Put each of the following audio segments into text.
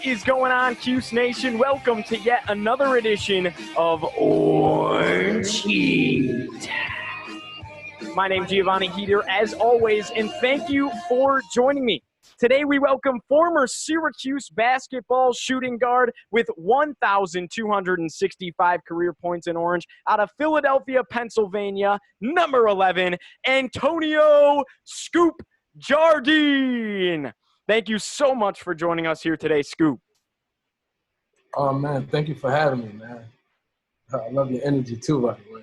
What is going on, Cuse Nation? Welcome to yet another edition of Orange Heat. My name's Giovanni here, as always, and thank you for joining me. Today we welcome former Syracuse basketball shooting guard with 1,265 career points in Orange out of Philadelphia, Pennsylvania, number 11, Antonio Scoop Jardine. Thank you so much for joining us here today, Scoop. Oh, man, thank you for having me, man. I love your energy, too, by the way.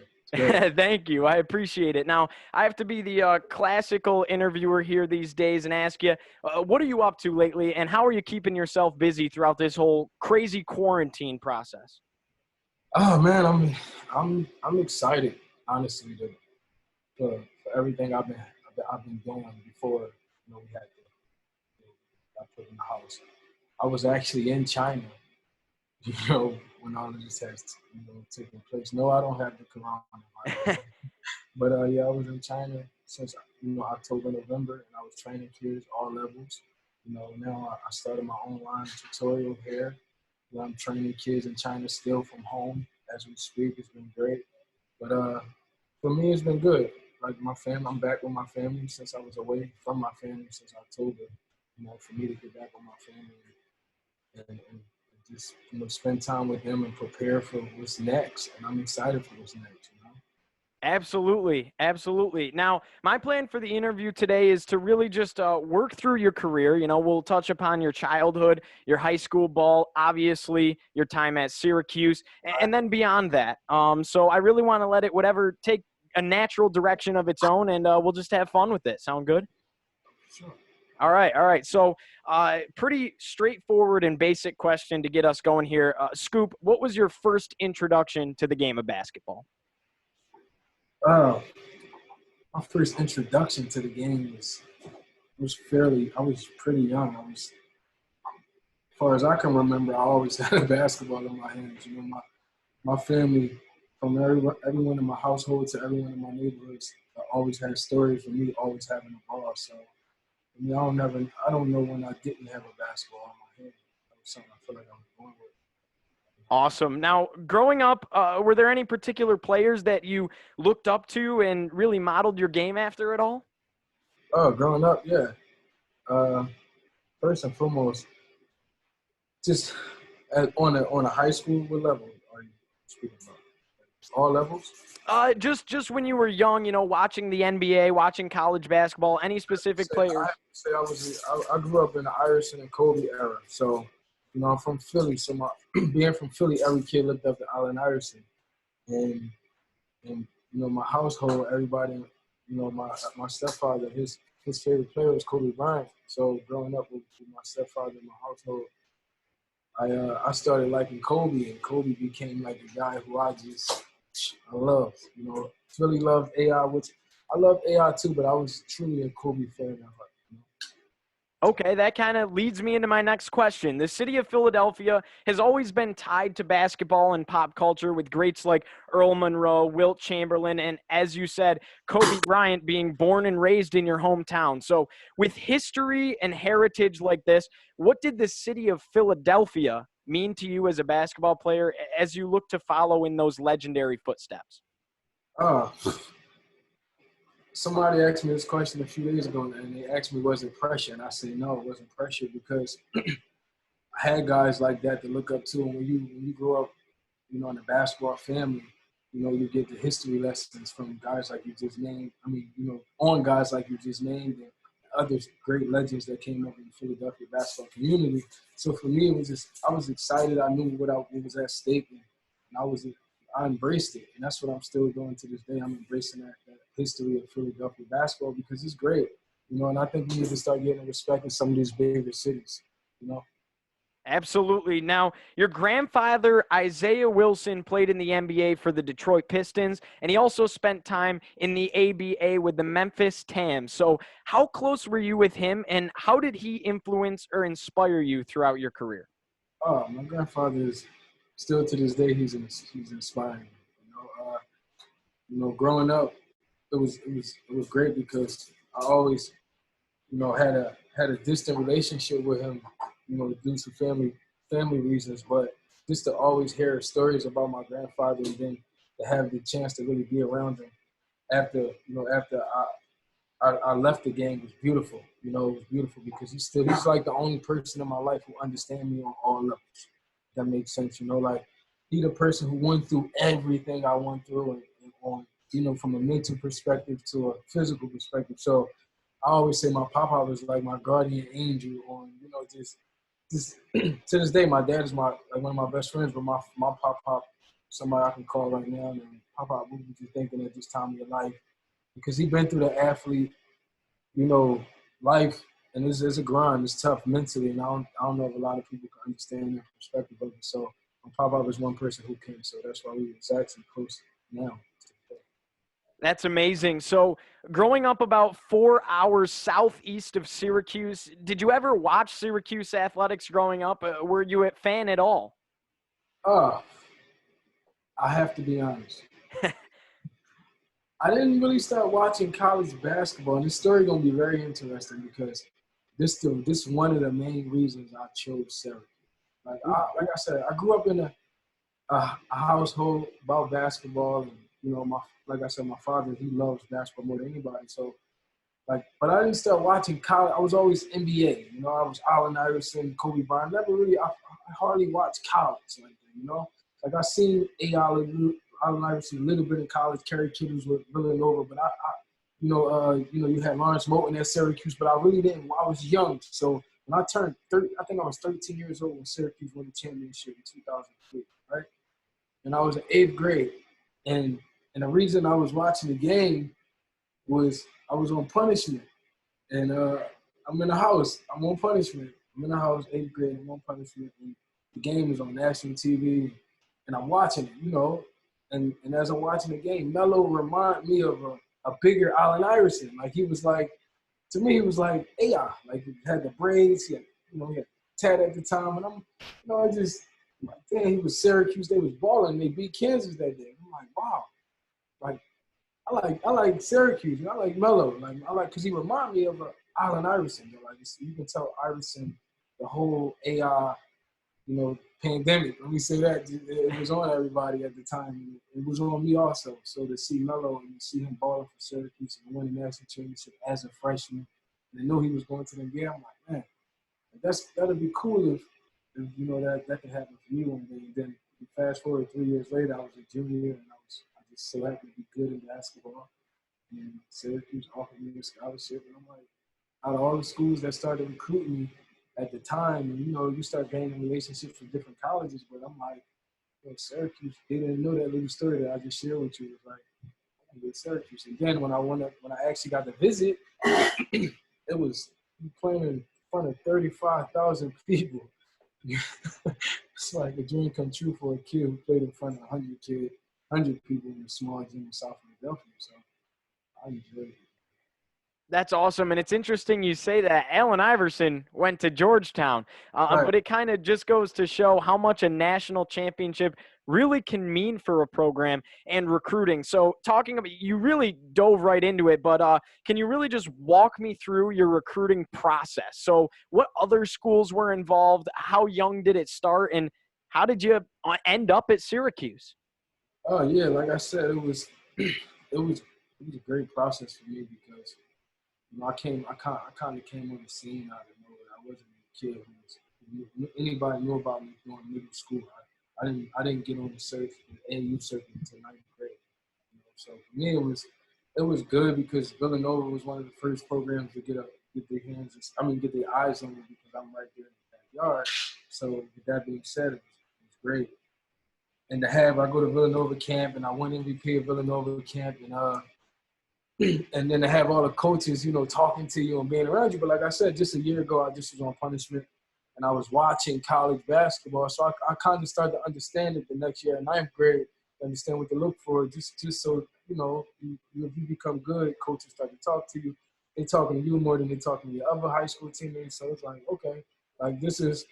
Thank you. I appreciate it. Now, I have to be the classical interviewer here these days and ask you, what are you up to lately, and how are you keeping yourself busy throughout this whole crazy quarantine process? Oh, man, I'm excited, honestly, for everything I've been doing before, we had got put in the house. I was actually in China, when all of this has, taken place. No, I don't have the coronavirus. But, yeah, I was in China since, October, November, and I was training kids, all levels. Now I started my online tutorial here. I'm training kids in China still from home as we speak. It's been great. But for me, it's been good. Like my family, I'm back with my family since I was away from my family since October. For me to get back with my family and just, spend time with them and prepare for what's next. And I'm excited for what's next, Absolutely. Absolutely. Now, my plan for the interview today is to really just work through your career. We'll touch upon your childhood, your high school ball, obviously your time at Syracuse, and then beyond that. So I really want to let it take a natural direction of its own, and we'll just have fun with it. Sound good? Sure. All right. So pretty straightforward and basic question to get us going here. Scoop, what was your first introduction to the game of basketball? My first introduction to the game was I was pretty young. As far as I can remember, I always had a basketball in my hands. My family, from everyone in my household to everyone in my neighborhoods, always had stories for me always having a ball. So, I don't know when I didn't have a basketball in my hand. That was something I feel like I was born with. Awesome. Now, growing up, were there any particular players that you looked up to and really modeled your game after at all? Oh, growing up, yeah. First and foremost, just on a high school, what level are you speaking about? All levels? Just when you were young, watching the NBA, watching college basketball, any specific players? I grew up in the Iverson and Kobe era, so. I'm from Philly, so being from Philly, every kid looked up to Allen Iverson, and my household, everybody, my stepfather, his favorite player was Kobe Bryant. So growing up with my stepfather in my household, I started liking Kobe, and Kobe became like a guy who I loved. Philly loved AI, which I loved AI too, but I was truly a Kobe fan. Okay, that kind of leads me into my next question. The city of Philadelphia has always been tied to basketball and pop culture with greats like Earl Monroe, Wilt Chamberlain, and as you said, Kobe Bryant being born and raised in your hometown. So with history and heritage like this, what did the city of Philadelphia mean to you as a basketball player as you look to follow in those legendary footsteps? Somebody asked me this question a few days ago, and they asked me, was it pressure? And I said, no, it wasn't pressure because I had guys like that to look up to. And when you grow up, in a basketball family, you get the history lessons from guys like you just named. On guys like you just named and other great legends that came up in the Philadelphia basketball community. So for me, I was excited. I knew what was at stake, and I embraced it, and that's what I'm still doing to this day. I'm embracing that history of Philadelphia basketball because it's great, and I think we need to start getting respect in some of these bigger cities, Absolutely. Now, your grandfather, Isaiah Wilson, played in the NBA for the Detroit Pistons, and he also spent time in the ABA with the Memphis Tams. So how close were you with him, and how did he influence or inspire you throughout your career? My grandfather is still to this day, he's inspiring. Growing up, it was great because I always, had a distant relationship with him, due to family family reasons, but just to always hear stories about my grandfather and then to have the chance to really be around him after I left the game was beautiful. It was beautiful because he's like the only person in my life who understands me on all levels. That makes sense. Like he the person who went through everything I went through and on, from a mental perspective to a physical perspective. So I always say my papa was like my guardian angel on, just to this day, my dad is like one of my best friends, but my papa, somebody I can call right now, and papa, what would you thinking at this time of your life? Because he been through the athlete, life, and it's a grind. It's tough mentally, and I don't know if a lot of people can understand that perspective of it. So my papa was one person who can, so that's why we was actually close now. That's amazing. So, growing up about 4 hours southeast of Syracuse, did you ever watch Syracuse athletics growing up? Were you a fan at all? Uh, I have to be honest. I didn't really start watching college basketball, and this story gonna be very interesting because this one of the main reasons I chose Syracuse. Like I said, I grew up in a household about basketball, and like I said, my father, he loves basketball more than anybody. So but I didn't start watching college. I was always NBA. I was Allen Iverson, Kobe Bryant. Never really. I hardly watched college like that. Like I seen Allen Iverson a little bit in college, Kerry Kittles with Villanova, but you had Lawrence Moulton at Syracuse, but I really didn't. I was young, so when I turned 30, I think I was 13 years old when Syracuse won the championship in 2003, right? And I was in 8th grade, and the reason I was watching the game was I was on punishment, and I'm in the house. I'm on punishment. I'm in the house, 8th grade. I'm on punishment, and the game is on national TV, and I'm watching it, and as I'm watching the game, Melo reminded me of a bigger Allen Iverson. Like he was like, to me, he was like AI. Like he had the braids, he had tat at the time, and I just like, damn, he was Syracuse. They was balling. They beat Kansas that day. I'm like, wow, like. I like Syracuse. I like Melo. Because he remind me of Allen Iverson. You can tell Iverson the whole AI, pandemic. Let me say that it was on everybody at the time. It was on me also. So to see Melo and to see him balling for Syracuse and win the national championship as a freshman, and I knew he was going to the game. I'm like, man, that'd be cool if that could happen for me one day. And then fast forward 3 years later, I was a junior and I just selected to be good in basketball. And Syracuse offered me a scholarship, and I'm like, out of all the schools that started recruiting me at the time, and you start gaining relationships with different colleges, but I'm like, Syracuse, they didn't know that little story that I just shared with you. It was like, I'm with Syracuse. And then when I actually got to visit, it was playing in front of 35,000 people. It's like a dream come true for a kid who played in front of 100 people in a small gym in South Philadelphia. So I enjoyed it. That's awesome. And it's interesting you say that. Allen Iverson went to Georgetown, Right. but it kind of just goes to show how much a national championship really can mean for a program and recruiting. So talking about, you really dove right into it, but can you really just walk me through your recruiting process? So what other schools were involved? How young did it start? And how did you end up at Syracuse? Oh yeah, like I said, it was a great process for me because I kind of came on the scene out of nowhere. I wasn't a kid anybody knew about me during middle school. I didn't get on the AU circuit until 9th grade. So for me it was good because Villanova was one of the first programs to get their eyes on me because I'm right there in the backyard. So with that being said, it was great. And I go to Villanova camp and I won MVP of Villanova camp and then to have all the coaches, talking to you and being around you. But like I said, just a year ago, I just was on punishment and I was watching college basketball. So I kind of started to understand it the next year in 9th grade, to understand what to look for, just so, if you become good, coaches start to talk to you. They're talking to you more than they're talking to your other high school teammates. So it's like, okay, like this is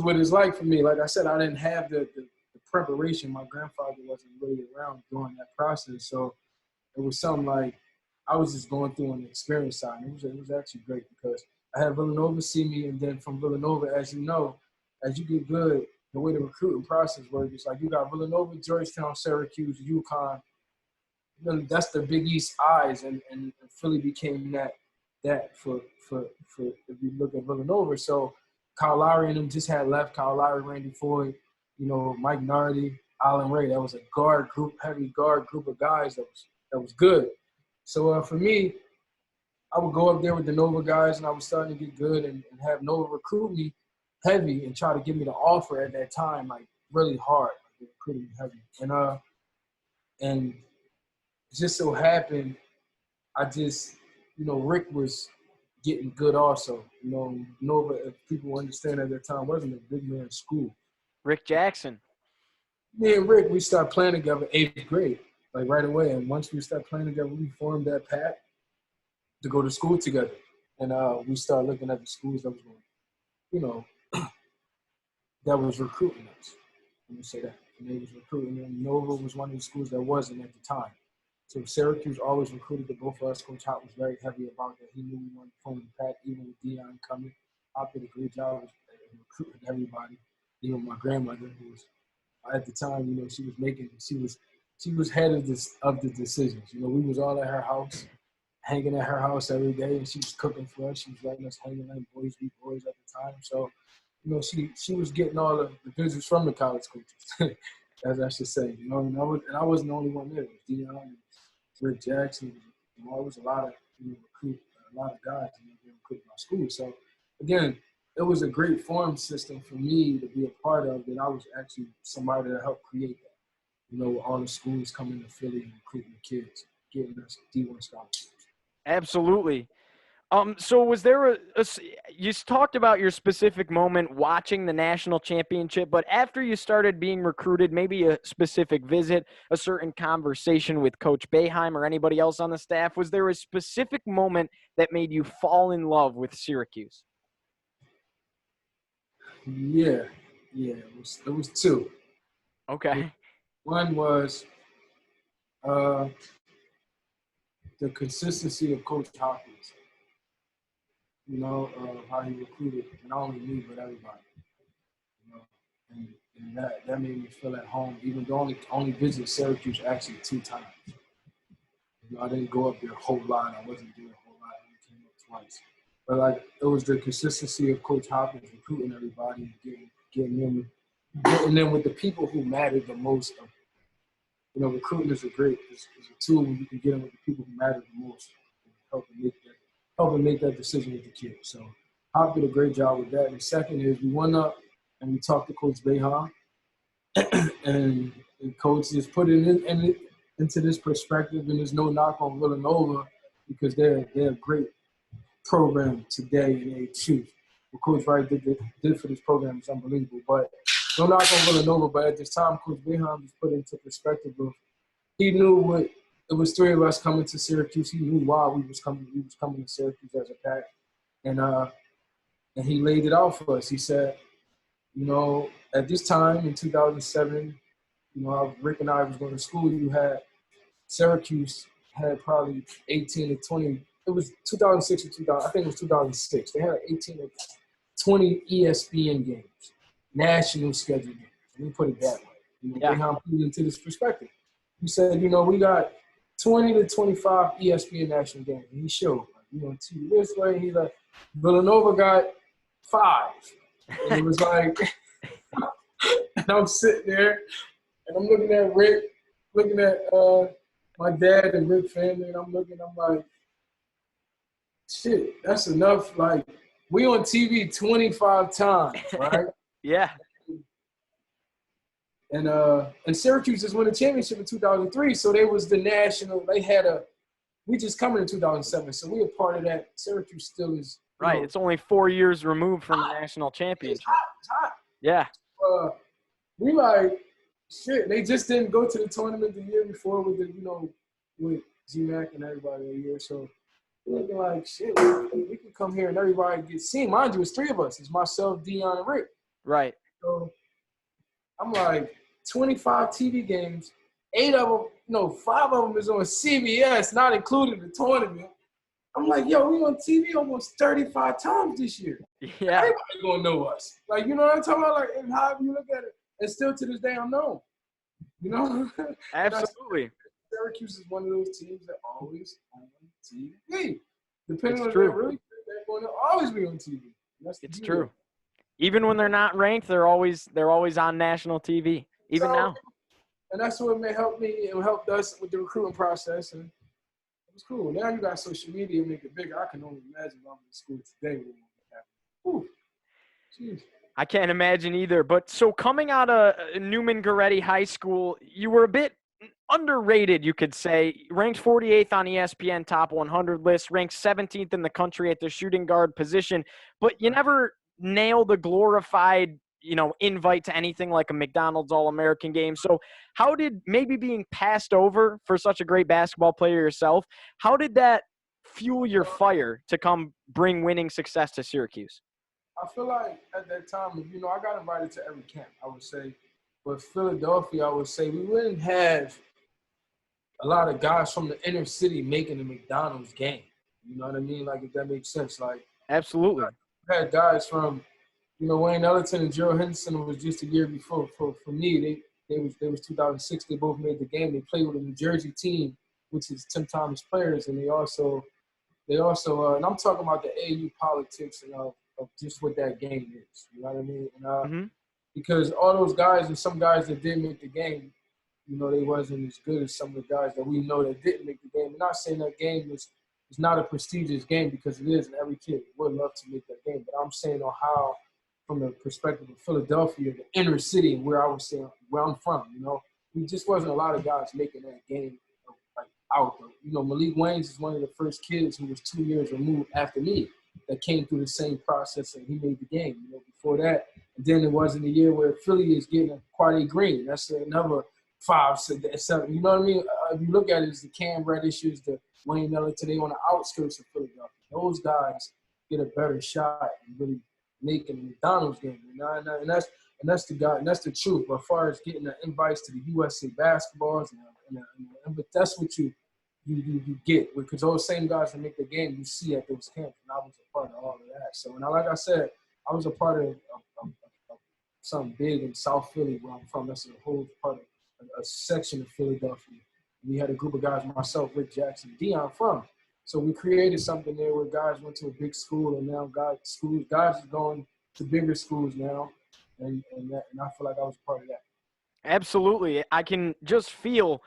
what it's like for me. Like I said, I didn't have the preparation. My grandfather wasn't really around during that process. So it was something like I was just going through an experience side. It was actually great because I had Villanova see me, and then from Villanova, as you know, as you get good, the way the recruiting process works, it's like you got Villanova, Georgetown, Syracuse, UConn. That's the Big East eyes, and Philly became that for if you look at Villanova. So Kyle Lowry and them just had left. Kyle Lowry, Randy Floyd, Mike Nardi, Allen Ray. That was a heavy guard group of guys that was good. So for me, I would go up there with the Nova guys, and I was starting to get good and have Nova recruit me heavy and try to give me the offer at that time, like really hard, like they recruited me heavy. And just so happened, Rick was getting good also. Nova, if people understand at that time, wasn't a big man school. Rick Jackson. Me and Rick, we started playing together 8th grade, like right away. And once we started playing together, we formed that pact to go to school together. And we started looking at the schools that was going, that was recruiting us. Let me say that. And they was recruiting, and Nova was one of the schools that wasn't at the time. So Syracuse always recruited the both of us. Coach Hop was very heavy about that. He knew we wanted to form the pack, even with Dion coming. Hop did a great job of recruiting everybody. Even my grandmother, who was at the time, she was head of the decisions. We was all at her house, hanging at her house every day, and she was cooking for us. She was letting us hang like boys be boys at the time. So, she was getting all the visits from the college coaches, as I should say. And I wasn't the only one there. It was Dion and Rick Jackson. It was a lot of a lot of guys recruiting my school. So again, it was a great form system for me to be a part of. That I was actually somebody that helped create that. All the schools coming to Philly and recruiting the kids, getting us D1 scholarships. Absolutely. So was there you talked about your specific moment watching the national championship, but after you started being recruited, maybe a specific visit, a certain conversation with Coach Boeheim or anybody else on the staff, was there a specific moment that made you fall in love with Syracuse? Yeah, it was two. Okay. One was the consistency of Coach Hopkins. How he recruited not only me but everybody. And that made me feel at home. Even though I only visited Syracuse actually 2 times. I didn't go up there a whole lot. I wasn't there a whole lot. I came up twice. But it was the consistency of Coach Hopkins recruiting everybody, getting in with the people who mattered the most. Recruiting is is a tool when you can get in with the people who matter the most, and helping make that decision with the kids. So Hop did a great job with that. And the second is we went up and we talked to Coach Boeheim, and Coach just put it into this perspective, and there's no knock on Villanova because they're a great program today in A2. What Coach Wright did for this program is unbelievable. But no knock on Villanova, but at this time, Coach Boeheim just put it into perspective of he knew it was 3 of us coming to Syracuse. He knew why we was coming. We was coming to Syracuse as a pack, and he laid it out for us. He said, at this time in 2007, Rick and I was going to school. You had Syracuse had probably 18 to 20. It was 2006 or 2000. I think it was 2006. They had 18 to 20 ESPN games, national schedule games. Let me put it that way. Yeah. Boeheim put it into this perspective. He said, we got 20 to 25 ESPN national games. And he showed, TV this way. He's like, Villanova got 5. And it was like, and I'm sitting there, and I'm looking at Rick, looking at my dad and Rick family, and I'm like, shit, that's enough. Like, we on TV 25 times, right? Yeah. And Syracuse just won the championship in 2003, so they was the national. We just coming in 2007, so we a part of that. Syracuse still is right. It's only 4 years removed from the national championship. It's hot. Yeah. We like shit. They just didn't go to the tournament the year before with with G-Mac and everybody that year. So we're looking like shit. We can come here and everybody get seen. Mind you, it's 3 of us. It's myself, Dion, and Rick. Right. So I'm like 25 TV games. 8 of them, 5 of them is on CBS, not including the tournament. I'm like, yo, we on TV almost 35 times this year. Yeah, Everybody gonna know us. Like, you know what I'm talking about? Like, and however you look at it, and still to this day, I'm known. You know, and absolutely. Syracuse is one of those teams that always on TV. Depending It's on if they're true. really good, they're going to always be on TV. That's the It's beauty of true. it. Even when they're not ranked, they're always on national TV. Even So, now. and that's what may help me. It helped us with the recruiting process, and it was cool. Now you got social media to make it bigger. I can only imagine if I'm in school today. Whew, jeez. I can't imagine either. But so coming out of Newman Goretti High School, you were a bit underrated, you could say. Ranked 48th on ESPN Top 100 list, ranked 17th in the country at the shooting guard position, but you never nailed a glorified, invite to anything like a McDonald's All-American game. So how did maybe being passed over for such a great basketball player yourself, how did that fuel your fire to come bring winning success to Syracuse? I feel like at that time, I got invited to every camp, I would say. But Philadelphia, I would say, we wouldn't have a lot of guys from the inner city making a McDonald's game. You know what I mean? Like, if that makes sense. Like, Absolutely. we had guys from, Wayne Ellington and Gerald Henderson was just a year before. For me, they was 2006. They both made the game. They played with a New Jersey team, which is Tim Thomas players, and they also, and I'm talking about the AU politics and of just what that game is. You know what I mean? And Hmm. because all those guys and some guys that did make the game, they wasn't as good as some of the guys that we know that didn't make the game. I'm not saying that game is not a prestigious game, because it is, and every kid would love to make that game. But I'm saying on how, from the perspective of Philadelphia, the inner city, where I was saying where I'm from, we just wasn't a lot of guys making that game like out. Malik Waynes is one of the first kids who was 2 years removed after me that came through the same process, and he made the game. Before that, and then it wasn't the year where Philly is getting a Quade Green. That's another 5, 6, 7. You know what I mean? If you look at it, it's the Cam Reddishes, the Wayne Ellington, they on the outskirts of Philadelphia. Those guys get a better shot and really making a McDonald's game. And that's the guy, and that's the truth. But as far as getting the invites to the USA basketballs, but that's what you get, because those same guys that make the game you see at those camps, and I was a part of all of that. So, and like I said, I was a part of something big in South Philly, where I'm from. That's a whole part of a section of Philadelphia. We had a group of guys, myself, Rick Jackson, Dion from. So we created something there where guys went to a big school, and now guys are going to bigger schools now, and I feel like I was a part of that. Absolutely. I can just feel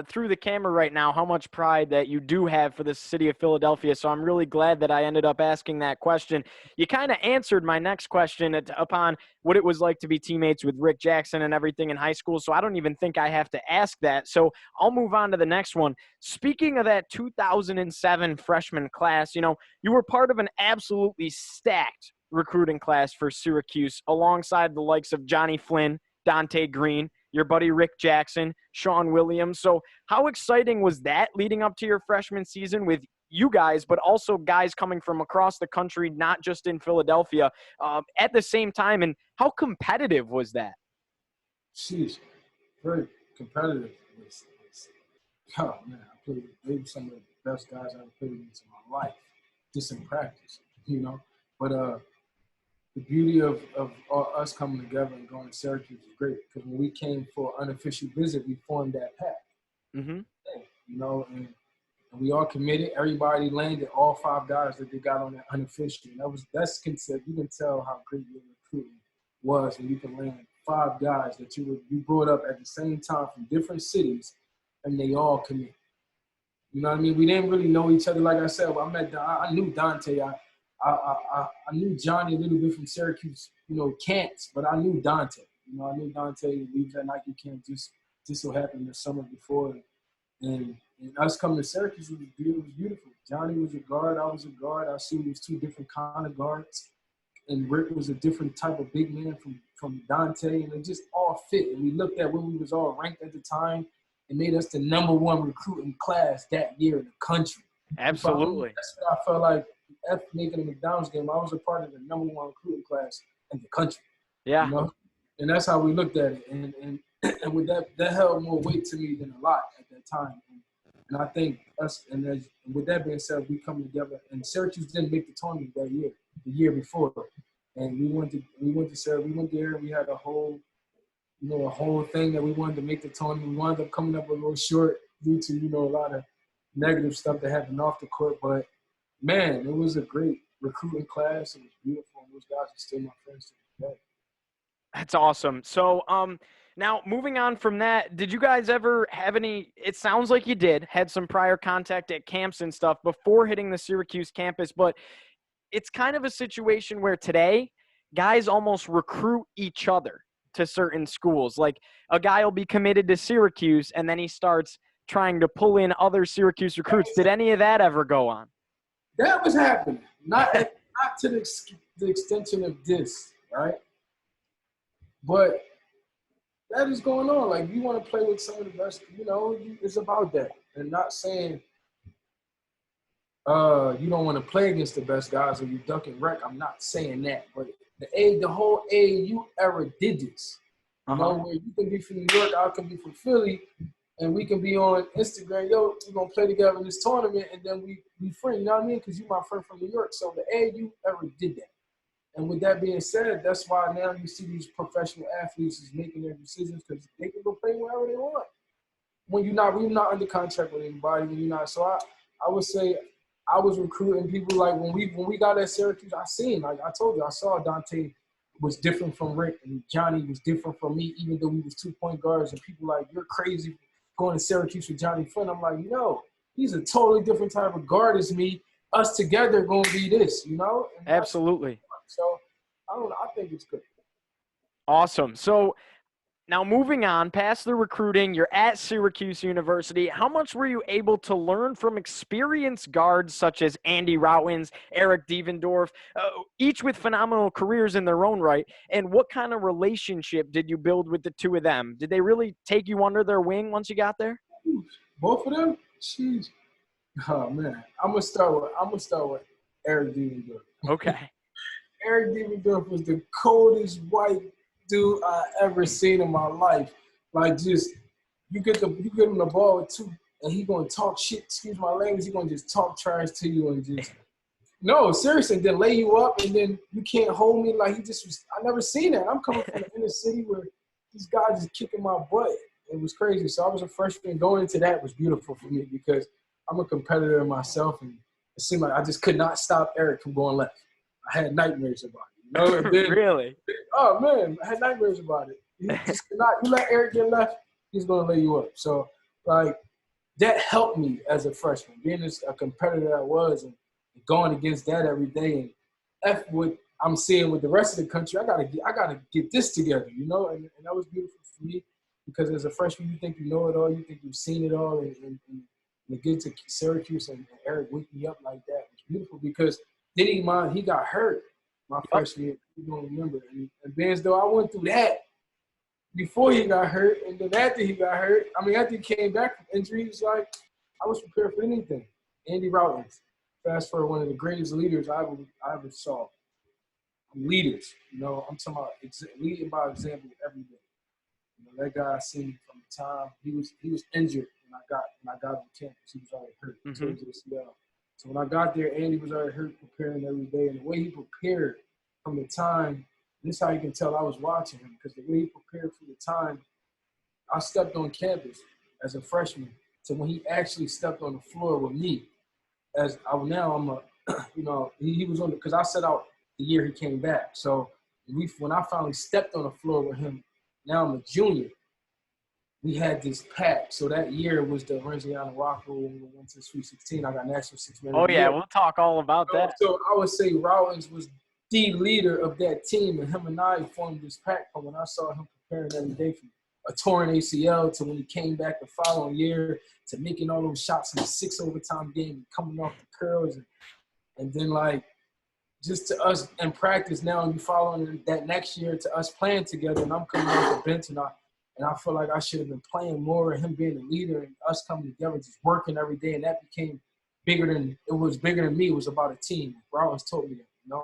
through the camera right now how much pride that you do have for the city of Philadelphia. So I'm really glad that I ended up asking that question. You kind of answered my next question upon what it was like to be teammates with Rick Jackson and everything in high school. So I don't even think I have to ask that. So I'll move on to the next one. Speaking of that 2007 freshman class, you were part of an absolutely stacked recruiting class for Syracuse alongside the likes of Johnny Flynn, Dante Green, your buddy Rick Jackson, Sean Williams. So how exciting was that leading up to your freshman season with you guys, but also guys coming from across the country, not just in Philadelphia, at the same time? And how competitive was that? Sheesh, very competitive. Oh man, I played with maybe some of the best guys I've played against in my life, just in practice. But the beauty of us coming together and going to Syracuse is great, because when we came for an unofficial visit, we formed that pack. Mm-hmm. And we all committed. Everybody landed, all 5 guys that they got on that unofficial. And that's considered. You can tell how great your recruiting was when you can land 5 guys that you brought up at the same time from different cities, and they all committed. You know what I mean? We didn't really know each other. Like I said, I knew Dante. I knew Johnny a little bit from Syracuse, camps, but I knew Dante. I knew Dante. We was at Nike camp just so happened the summer before. And us coming to Syracuse was beautiful. Johnny was a guard. I was a guard. I see we was 2 different kind of guards. And Rick was a different type of big man from Dante. And it just all fit. And we looked at when we was all ranked at the time. It made us the #1 recruiting class that year in the country. Absolutely. That's what I felt like after making a McDonald's game. I was a part of the #1 recruiting class in the country. Yeah. And that's how we looked at it. And with that held more weight to me than a lot at that time. And I think with that being said, we come together. And Syracuse didn't make the tournament that year, the year before, and we went there. And we had a whole thing that we wanted to make the tournament. We wound up coming up a little short due to a lot of negative stuff that happened off the court. But man, it was a great recruiting class. It was beautiful. And those guys are still my friends to this day. That's awesome. So, now moving on from that, did you guys ever have any, it sounds like you had some prior contact at camps and stuff before hitting the Syracuse campus, but it's kind of a situation where today guys almost recruit each other to certain schools. Like a guy will be committed to Syracuse and then he starts trying to pull in other Syracuse recruits. Did any of that ever go on? That was happening. Not to the extension of this, right? But that is going on. Like, you want to play with some of the best, it's about that. And not saying you don't want to play against the best guys or you duck and wreck. I'm not saying that. But the whole AAU era did this. Where you can be from New York, I can be from Philly, and we can be on Instagram, we're going to play together in this tournament, and then we friends, you know what I mean? Because you're my friend from New York. So the AAU era did that. And with that being said, that's why now you see these professional athletes is making their decisions because they can go play wherever they want. When you're not under contract with anybody, when you're not. So I would say I was recruiting people like when we got at Syracuse, I seen, like I told you, I saw Dante was different from Rick and Johnny was different from me, even though we was 2-point guards and people like, you're crazy going to Syracuse with Johnny Flynn. I'm like, no, he's a totally different type of guard as me. Us together going to be this, And Absolutely. So, I don't know. I think it's good. Awesome. So now moving on, past the recruiting, you're at Syracuse University. How much were you able to learn from experienced guards such as Andy Routins, Eric Devendorf, each with phenomenal careers in their own right? And what kind of relationship did you build with the two of them? Did they really take you under their wing once you got there? Both of them? Jeez. Oh, man. I'm gonna start with Eric Devendorf. Okay. Eric Devendorf was the coldest white dude I ever seen in my life. Like, just you get him the ball with two, and he gonna talk shit. Excuse my language. He gonna just talk trash to you and just no, seriously. Then lay you up, and then you can't hold me. Like, he just was. I never seen that. I'm coming from the inner city where these guys is kicking my butt. It was crazy. So I was a freshman. Going into that was beautiful for me because I'm a competitor myself, and it seemed like I just could not stop Eric from going left. I had nightmares about it. And then, really? Oh, man, I had nightmares about it. You just cannot. You let Eric get left, he's going to lay you up. So, like, that helped me as a freshman, being a competitor I was and going against that every day. And what I'm seeing with the rest of the country, I gotta get this together, And that was beautiful for me because as a freshman, you think you know it all, you think you've seen it all, and to get to Syracuse and Eric wake me up like that was beautiful because he got hurt my freshman year. You don't remember. And being as though I went through that before he got hurt, and then after he got hurt, after he came back from injury, he was like, I was prepared for anything. Andy Routins, fast forward, one of the greatest leaders I ever saw. Leaders, I'm talking about leading by example every day. That guy I seen from the time he was injured when I got on campus. He was already hurt. ACL. So when I got there, Andy was already hurt, preparing every day. And the way he prepared from the time, this is how you can tell I was watching him, because the way he prepared from the time I stepped on campus as a freshman to when he actually stepped on the floor with me. He was on because I set out the year he came back. So when I finally stepped on the floor with him, now I'm a junior. We had this pack. So that year was the Renziano Rocco when we went to Sweet 16. I got National Six-Man. Oh, yeah, we'll talk all about that. So I would say Rollins was the leader of that team, and him and I formed this pack from when I saw him preparing every day from a torn ACL to when he came back the following year to making all those shots in the 6 overtime game and coming off the curls. And then, like, just to us in practice now, and you following that next year to us playing together, and I'm coming off the bench, and I feel like I should have been playing more, and him being the leader and us coming together, just working every day, and that became bigger than me. It was about a team. Rollins told me that,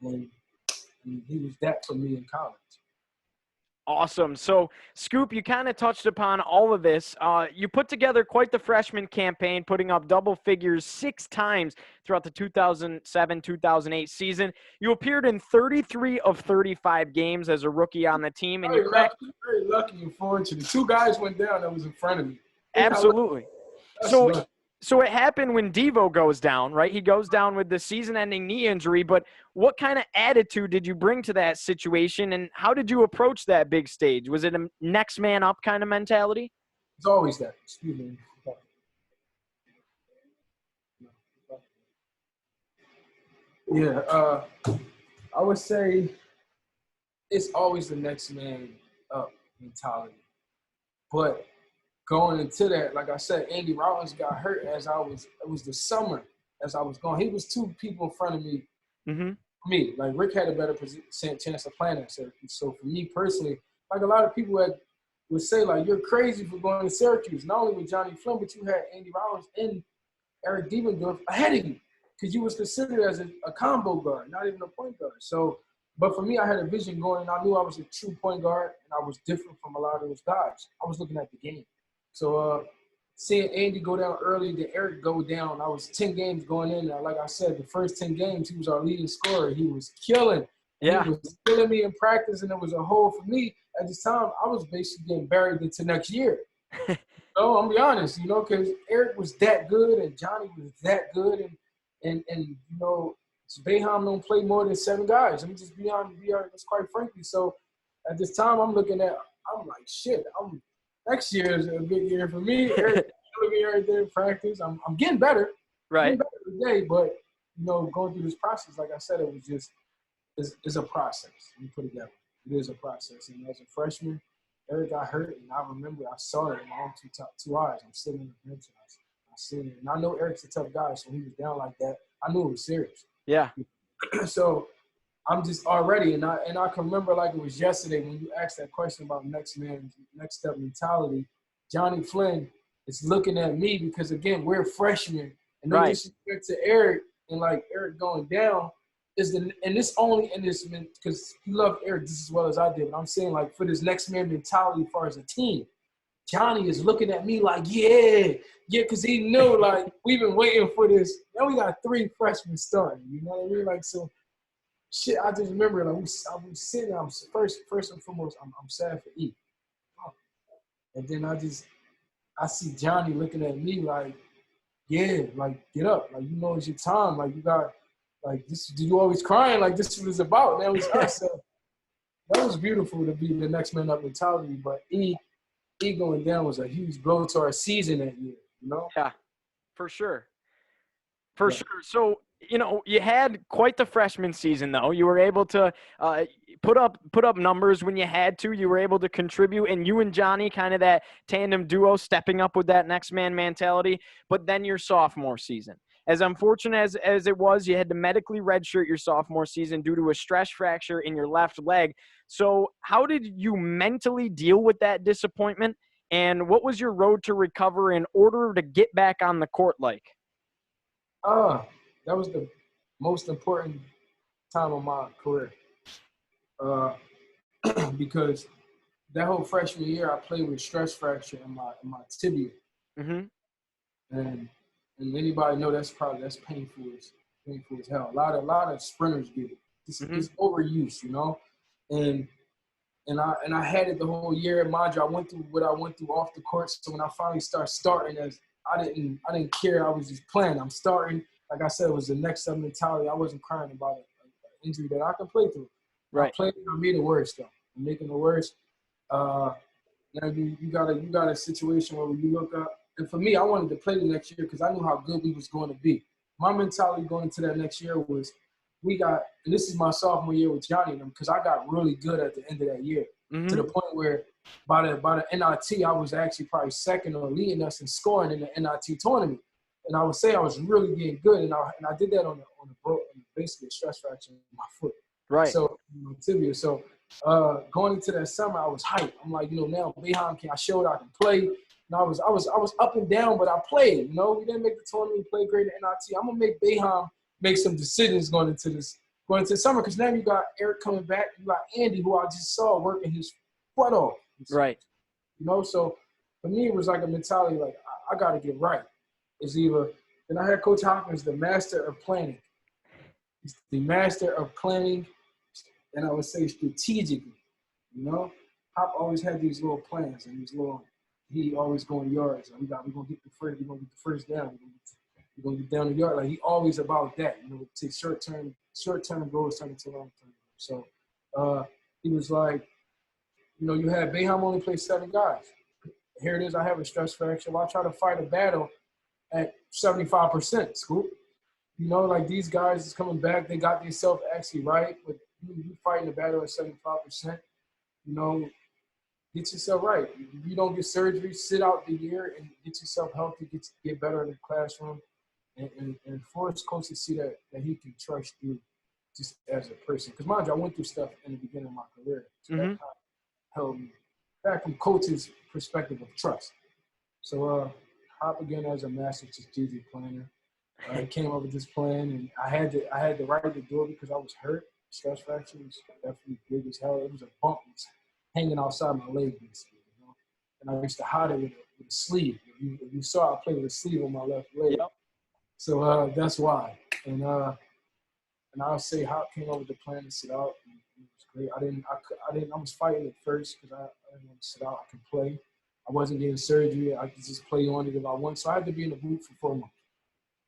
And he was that for me in college. Awesome. So, Scoop, you kind of touched upon all of this. You put together quite the freshman campaign, putting up double figures 6 times throughout the 2007-2008 season. You appeared in 33 of 35 games as a rookie on the team, and you cracked. Very lucky and fortunate. 2 guys went down that was in front of me. Absolutely. That's So, lucky. so it happened when Devo goes down, right? He goes down with the season-ending knee injury. But what kind of attitude did you bring to that situation, and how did you approach that big stage? Was it a next man up kind of mentality? It's always that. Excuse me. Yeah, I would say it's always the next man up mentality. But going into that, like I said, Andy Rollins got hurt it was the summer as I was going. He was 2 people in front of me. Mm-hmm. Me, like Rick had a better chance of playing at Syracuse. So for me personally, like a lot of people would say, like, you're crazy for going to Syracuse. Not only with Johnny Flynn, but you had Andy Rollins and Eric Diebendorf ahead of you because you was considered as a combo guard, not even a point guard. So, but for me, I had a vision going, and I knew I was a true point guard, and I was different from a lot of those guys. I was looking at the game. So seeing Andy go down early, then Eric go down, I was 10 games going in there. Like I said, the first 10 games, he was our leading scorer. He was killing. Yeah. He was killing me in practice, and it was a hole for me. At this time, I was basically getting buried into next year. I'm gonna be honest, because Eric was that good and Johnny was that good, and Boeheim don't play more than 7 guys. Let me just be honest, quite frankly. So at this time, I'm like, shit. Next year is a big year for me. Eric killing me right there in practice. I'm getting better, Right. getting better every day. But going through this process, like I said, it was just it's a process. Let me put it that way. It is a process. And as a freshman, Eric got hurt, and I remember I saw it in my own two eyes. I'm sitting on the bench, and I seen it. And I know Eric's a tough guy, so he was down like that. I knew it was serious. Yeah. So I'm just already, and I can remember like it was yesterday when you asked that question about next step mentality. Johnny Flynn is looking at me because, again, we're freshmen. And no Right. disrespect to Eric, and like Eric going down, because he loved Eric just as well as I did. But I'm saying, like, for this next man mentality as far as a team, Johnny is looking at me like, yeah, because he knew, like, we've been waiting for this. Now we got 3 freshmen starting, you know what I mean? Like, so, shit, I just remember, like, I was sitting, first and foremost, I'm sad for E. And then I see Johnny looking at me like, yeah, like, get up. Like, it's your time. Like, you got, like, this, you always crying like this is what it's about. That was us. So that was beautiful to be the next man up mentality. But E going down was a huge blow to our season that year, Yeah, for sure. For Yeah. sure. So, you had quite the freshman season, though. You were able to put up numbers when you had to. You were able to contribute, and you and Johnny, kind of that tandem duo, stepping up with that next man mentality. But then your sophomore season, as unfortunate as it was, you had to medically redshirt your sophomore season due to a stress fracture in your left leg. So, how did you mentally deal with that disappointment? And what was your road to recover in order to get back on the court like? That was the most important time of my career. Because that whole freshman year, I played with stress fracture in my tibia. Mm-hmm. And anybody know that's painful as hell. A lot of sprinters get it. It's overuse, And I had it the whole year. Mind you, I went through what I went through off the court. So when I finally starting, I didn't care. I was just playing. I'm starting. Like I said, it was the next step mentality. I wasn't crying about an injury that I can play through. Right. I played. I made it worse though. I'm making it worse. Now you got a situation where you look up. And for me, I wanted to play the next year because I knew how good we was going to be. My mentality going into that next year was, and this is my sophomore year with Johnny and them, because I got really good at the end of that year to the point where by the NIT, I was actually probably second or leading us in scoring in the NIT tournament. And I would say I was really getting good, and I did that on basically a stress fracture in my foot. Right. So tibia. So going into that summer, I was hyped. I'm like, now Boeheim I showed I can play. And I was up and down, but I played. We didn't make the tournament. We played great at NIT. I'm gonna make Boeheim make some decisions going into the summer, because now you got Eric coming back. You got Andy, who I just saw working his butt off. Right. You know, so for me, it was like a mentality like, I got to get right. It's either, and I had Coach Hopkins, the master of planning. He's the master of planning, and I would say strategically. You know, Hop always had these little plans and these little. He always going yards. We're gonna get the first. We're gonna get the first down. We're gonna get down the yard. Like he always about that. You know, take short term goals turn into long term. So he was like, you know, you had Boeheim only play 7 guys. Here it is. I have a stress fracture. Well, I try to fight a battle at 75%. Scoop. You know, like these guys is coming back. They got themselves actually right, but you fighting the battle at 75%. You know, get yourself right. If you don't get surgery, sit out the year and get yourself healthy, get better in the classroom, and force coach to see that he can trust you just as a person. Because mind you, I went through stuff in the beginning of my career. So that kind of held me back from coach's perspective of trust. So Hop again as a master strategic planner. I came up with this plan, and I had the right to do it because I was hurt. Stress fracture was definitely big as hell. It was a bump that's hanging outside my leg, basically, you know. And I used to hide it with a sleeve. If you saw, I played with a sleeve on my left leg. Yep. So that's why. And I'll say Hop came up with the plan to sit out. And it was great. I was fighting at first because I didn't want to sit out. I could play. I wasn't getting surgery. I could just play on it if I wanted. So I had to be in the booth for 4 months.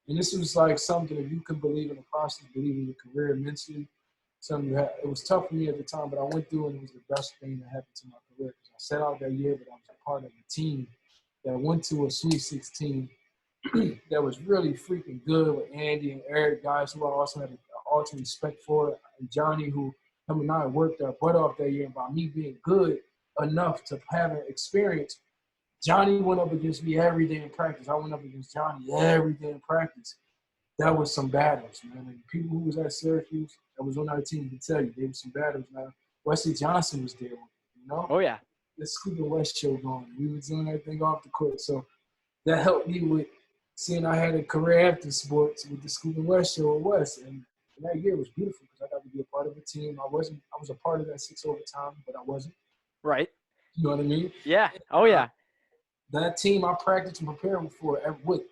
And this was like something that you can believe in the process, believe in your career mentally. Something it was tough for me at the time, but I went through and it was the best thing that happened to my career. Because I set out that year, but I was a part of a team that went to a Sweet 16 that was really freaking good with Andy and Eric, guys who I also had an ultimate respect for, and Johnny, who him and I worked our butt off that year. And by me being good enough to have an experience, Johnny went up against me every day in practice. I went up against Johnny every day in practice. That was some battles, man. And people who was at Syracuse that was on our team can tell you there was some battles, man. Wesley Johnson was there, you know? Oh, yeah. The Scoop and West show going. We were doing everything off the court. So that helped me with seeing I had a career after sports with the Scoop and West show at West. And that year was beautiful because I got to be a part of a team. I was a part of that 6 overtime, but I wasn't. Right. You know what I mean? Yeah. Oh, yeah. That team I practiced and prepared for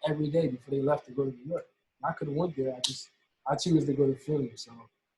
every day before they left to go to New York. I could have went there. I chose to go to Philly. So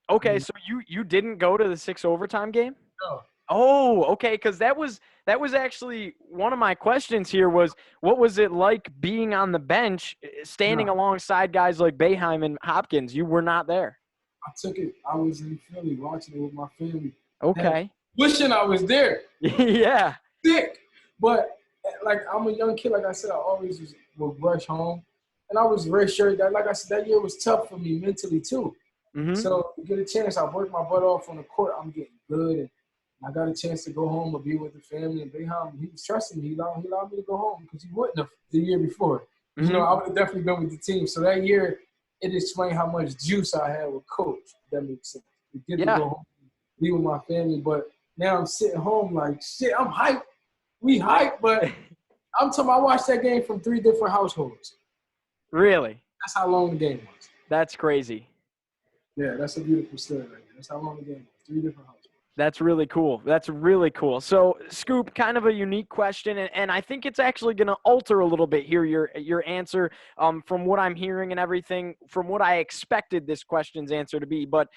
okay, so you didn't go to the 6 overtime game? No. Oh, okay, because that was actually one of my questions here was what was it like being on the bench, standing alongside guys like Boeheim and Hopkins? You were not there. I took it. I was in Philly watching it with my family. Okay. Wishing I was there. Yeah. Sick. But like I'm a young kid, like I said, I always would rush home. And I was very sure that, like I said, that year was tough for me mentally too. Mm-hmm. So to get a chance, I worked my butt off on the court. I'm getting good, and I got a chance to go home and be with the family. And Boeheim, he was trusting me. He allowed me to go home because he wouldn't have the year before. Mm-hmm. You know, I would have definitely been with the team. So that year, it explained how much juice I had with Coach. If that makes sense. To get to go home, be with my family. But now I'm sitting home like, shit, I'm hyped. We hyped, but I'm talking. I watched that game from 3 different households. Really? That's how long the game was. That's crazy. Yeah, that's a beautiful story right there. That's how long the game was. 3 different households. That's really cool. That's really cool. So, Scoop, kind of a unique question, and I think it's actually going to alter a little bit here your answer from what I'm hearing and everything, from what I expected this question's answer to be. But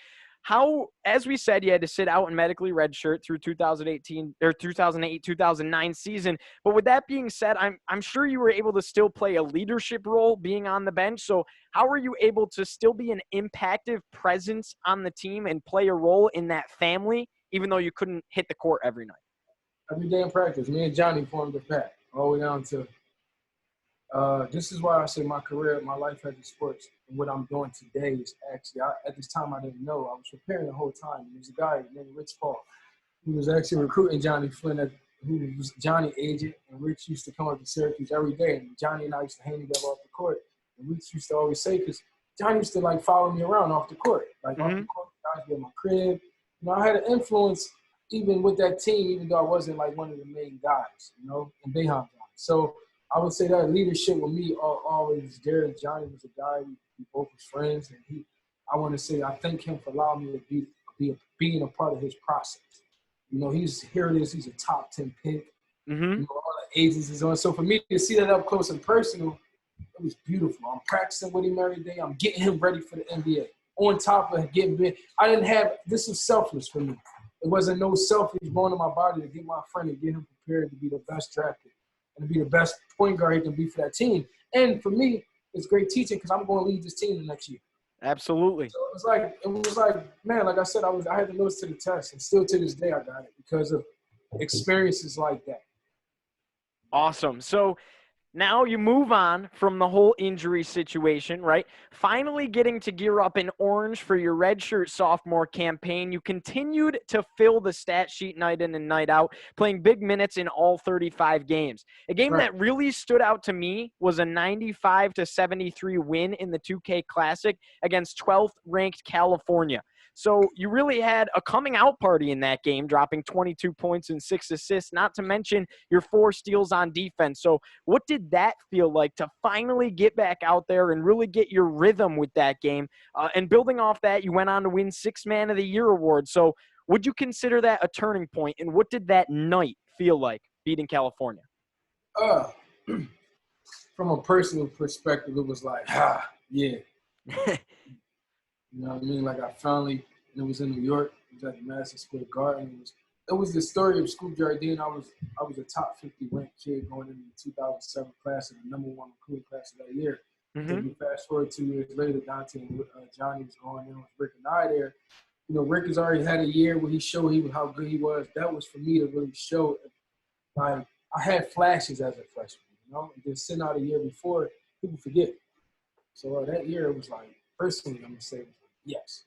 how, as we said, you had to sit out in medically redshirt through 2018 or 2008-2009 season. But with that being said, I'm sure you were able to still play a leadership role being on the bench. So how were you able to still be an impactful presence on the team and play a role in that family, even though you couldn't hit the court every night? Every day in practice, me and Johnny formed a pack all the way down to this is why I say my career, my life as a sports, and what I'm doing today is actually, at this time I didn't know. I was preparing the whole time. There was a guy named Rich Paul who was actually recruiting Johnny Flynn, who was Johnny's agent, and Rich used to come up to Syracuse every day, and Johnny and I used to hang together off the court. And Rich used to always say, because Johnny used to like follow me around off the court. Like off the court, guys be at my crib. You know, I had an influence even with that team, even though I wasn't like one of the main guys, you know, and Boeheim guys. So I would say that leadership with me always there. Johnny was a guy, we both was friends, and I want to say I thank him for allowing me to being a part of his process. Here it is. He's a top 10 pick. Mm-hmm. All the ages is on. So for me to see that up close and personal, it was beautiful. I'm practicing with him every day. I'm getting him ready for the NBA. On top of getting big, this was selfless for me. It wasn't no selfish going to my body to get my friend and get him prepared to be the best draft pick and to be the best point guard he can be for that team. And for me, it's great teaching because I'm going to lead this team the next year. Absolutely. So it was like, man, like I said, I had to nose to the test, and still to this day I got it because of experiences like that. Awesome. So now you move on from the whole injury situation, right? Finally getting to gear up in orange for your redshirt sophomore campaign. You continued to fill the stat sheet night in and night out, playing big minutes in all 35 games. A game that really stood out to me was a 95-73 win in the 2K Classic against 12th ranked California. So you really had a coming out party in that game, dropping 22 points and 6 assists, not to mention your 4 steals on defense. So what did that feel like to finally get back out there and really get your rhythm with that game? And building off that, you went on to win 6 Man of the Year award. So would you consider that a turning point? And what did that night feel like beating California? From a personal perspective, it was like, yeah. You know what I mean? Like I finally, and it was in New York. It was at the Madison Square Garden. It was the story of Scoop Jardine. I was a top 50 ranked kid going into the 2007 class and the #1 recruiting class of that year. Mm-hmm. Then we fast forward 2 years later, Dante and Johnny was going in with Rick and I there. Rick has already had a year where he showed how good he was. That was for me to really show. Like I had flashes as a freshman, and then sitting out a year before, people forget. So that year it was like, personally, I'm gonna say, yes,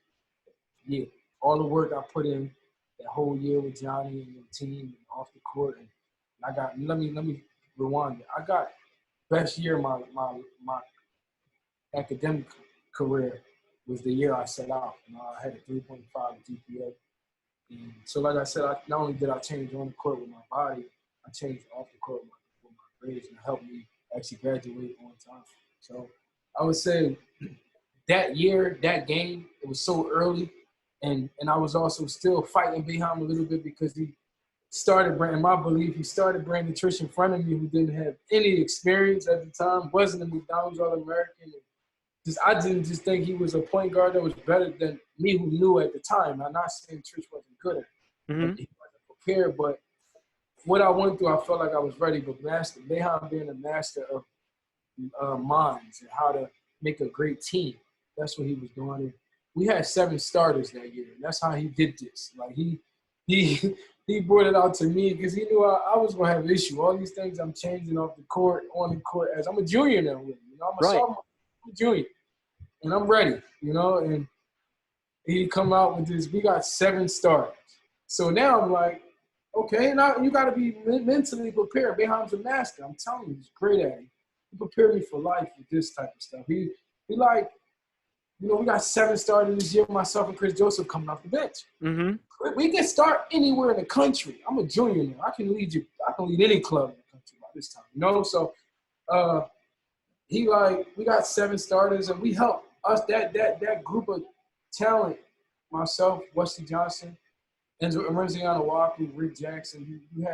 yeah. All the work I put in that whole year with Johnny and the team and off the court, and I got. Let me rewind it. I got best year of my academic career was the year I set out. I had a 3.5 GPA. And so, like I said, not only did I change on the court with my body, I changed off the court with my grades, and it helped me actually graduate on time. So I would say that year, that game, it was so early, and I was also still fighting behind him a little bit because he started Brandon Trish in front of me who didn't have any experience at the time, wasn't a McDonald's All-American. I didn't just think he was a point guard that was better than me who knew at the time. I'm not saying Trish wasn't good at it. Mm-hmm. He wasn't prepared, but what I went through, I felt like I was ready. But Behan being a master of minds and how to make a great team, that's what he was doing. And we had 7 starters that year, and that's how he did this. Like he brought it out to me because he knew I was going to have an issue. All these things I'm changing off the court, on the court, as I'm a junior now. I'm a sophomore, I'm a junior. And I'm ready, and he come out with this. We got 7 starters. So now I'm like, okay, now you got to be mentally prepared. Behan's a master. I'm telling you, he's great at it. He prepared me for life with this type of stuff. He like, we got 7 starters this year, myself and Chris Joseph coming off the bench. Mm-hmm. We can start anywhere in the country. I'm a junior now. I can lead any club in the country by this time, So we got 7 starters, and we helped us, that group of talent, myself, Wesley Johnson, and Renziano Walker, Rick Jackson. You